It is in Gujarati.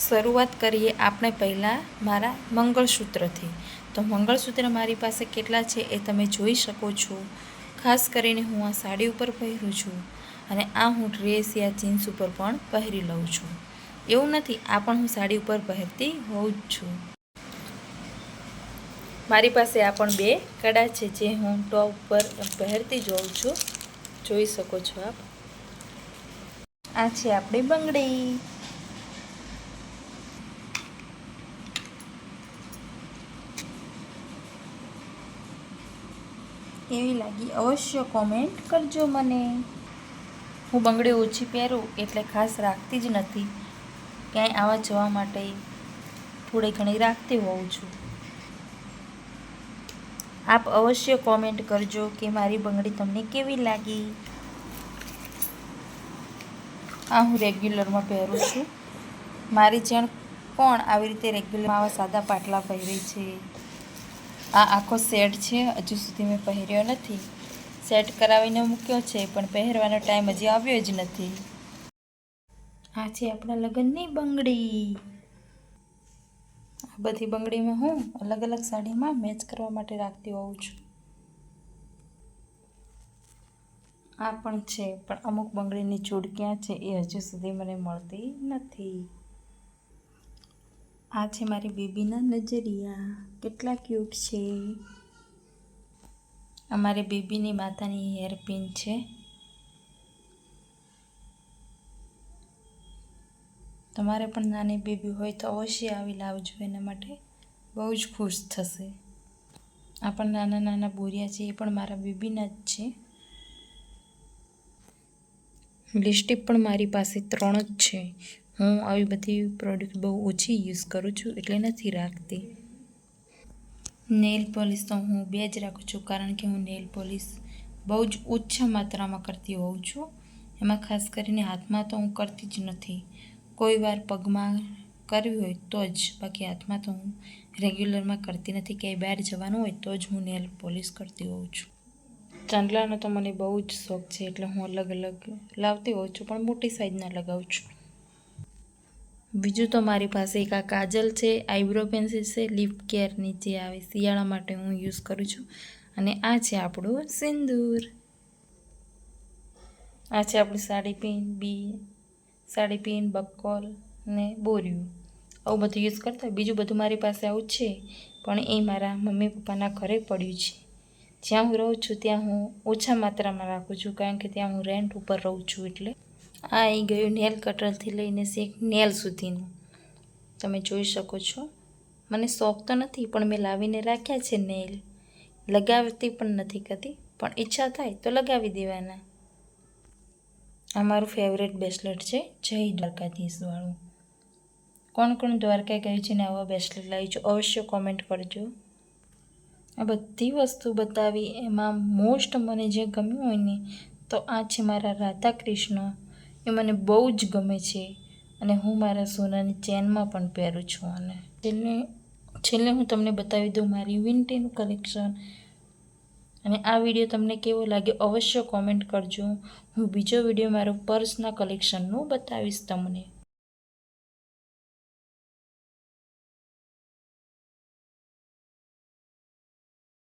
શરૂઆત કરીએ આપણે પહેલાં મારા મંગળસૂત્રથી. તો મંગળસૂત્ર મારી પાસે કેટલા છે એ તમે જોઈ શકો છો. ખાસ કરીને હું આ સાડી ઉપર પહેરું છું અને આ હું ડ્રેસ યા જીન્સ ઉપર પણ પહેરી લઉં છું. એવું નથી, આ પણ હું સાડી ઉપર પહેરતી હોઉં જ છું. મારી પાસે આ પણ 2 કડા છે જે હું ટોપ પર પહેરતી જ હોઉં છું. જોઈ શકો છો આપ. આ છે આપણી બંગડી. કેવી લાગી અવશ્ય કોમેન્ટ કરજો મને. હું બંગડી ઓછી પહેરું એટલે ખાસ રાખતી જ નથી. ક્યાંય આવવા જવા માટે થોડી ઘણી રાખતી હોઉં છું. આપ અવશ્ય કોમેન્ટ કરજો કે મારી બંગડી તમને કેવી લાગી. આ હું રેગ્યુલરમાં પહેરું છું. મારી જેમ કોણ આવી રીતે રેગ્યુલરમાં આવા સાદા પાટલા પહેરે છે. આ આખો સેટ છે, હજુ સુધી મેં પહેર્યો નથી. સેટ કરાવીને મૂક્યો છે પણ પહેરવાનો ટાઈમ હજી આવ્યો જ નથી. આ છે આપણા લગ્નની બંગડી. આ બધી બંગડીમાં હું અલગ અલગ સાડીમાં મેચ કરવા માટે રાખતી હોઉં છું. આ પણ છે, પણ અમુક બંગડીની જોડ ક્યાં છે એ હજુ સુધી મને મળતી નથી. આ છે મારી બેબીના નજરિયા. કેટલા ક્યુટ છે. અમારી બેબીની માતાની હેરપિન છે. તમારે પણ નાની બેબી હોય તો અવશ્ય આવી લાવજો, એના માટે બહુ જ ખુશ થશે. આ પણ નાના નાના બોરિયા છે, એ પણ મારા બેબીના જ છે. લિપસ્ટિક પણ મારી પાસે 3 જ છે. હું આવી બધી પ્રોડક્ટ બહુ ઓછી યુઝ કરું છું એટલે નથી રાખતી. નેલ પોલિશ તો હું 2 જ રાખું છું, કારણ કે હું નેલ પોલિશ બહુ જ ઓછા માત્રામાં કરતી હોઉં છું. એમાં ખાસ કરીને હાથમાં તો હું કરતી જ નથી. કોઈ વાર પગમાં કરવી હોય તો જ, બાકી હાથમાં તો હું રેગ્યુલરમાં કરતી નથી. ક્યાંય બહાર જવાનું હોય તો જ હું નેલ પોલિશ કરતી હોઉં છું. ચાંદલાનો તો મને બહુ જ શોખ છે એટલે હું અલગ અલગ લાવતી હોઉં છું, પણ મોટી સાઈઝના લગાવું છું. બીજું તો મારી પાસે એક આ કાજલ છે, આઈબ્રો પેન્સિલ છે, લિપ કેરની જે આવે શિયાળા માટે હું યુઝ કરું છું. અને આ છે આપણું સિંદૂર. આ છે આપણી સાડી પિન, બક્કોલ ને બોરિયું. આવું બધું યુઝ કરતા હોય. બીજું બધું મારી પાસે આવું છે, પણ એ મારા મમ્મી પપ્પાના ઘરે પડ્યું છે. જ્યાં હું રહું છું ત્યાં હું ઓછા માત્રામાં રાખું છું, કારણ કે ત્યાં હું રેન્ટ ઉપર રહું છું એટલે. આ અહીં ગયું નેલ કટરથી લઈને શેક નેલ સુધીનું. તમે જોઈ શકો છો. મને શોખ તો નથી, પણ મેં લાવીને રાખ્યા છે નેલ. લગાવતી પણ નથી કદી, પણ ઈચ્છા થાય તો લગાવી દેવાના. આ મારું ફેવરેટ બ્રેસલેટ છે, જય દ્વારકાધીશવાળું. કોણ કોણ દ્વારકા ગયું છે ને આવા બ્રેસલેટ લાવી છો અવશ્ય કોમેન્ટ કરજો. આ બધી વસ્તુ બતાવી, એમાં મોસ્ટ મને જે ગમ્યું હોય ને તો આ છે મારા રાધા કૃષ્ણ. એ મને બહુ જ ગમે છે અને હું મારા સોનાની ચેનમાં પણ પહેરું છું. અને છેલ્લે હું તમને બતાવી દઉં મારી વિન્ટેજનું કલેક્શન. અને આ વિડીયો તમને કેવો લાગ્યો અવશ્ય કોમેન્ટ કરજો. હું બીજો વિડીયો મારો પર્સના કલેક્શનનું બતાવીશ તમને.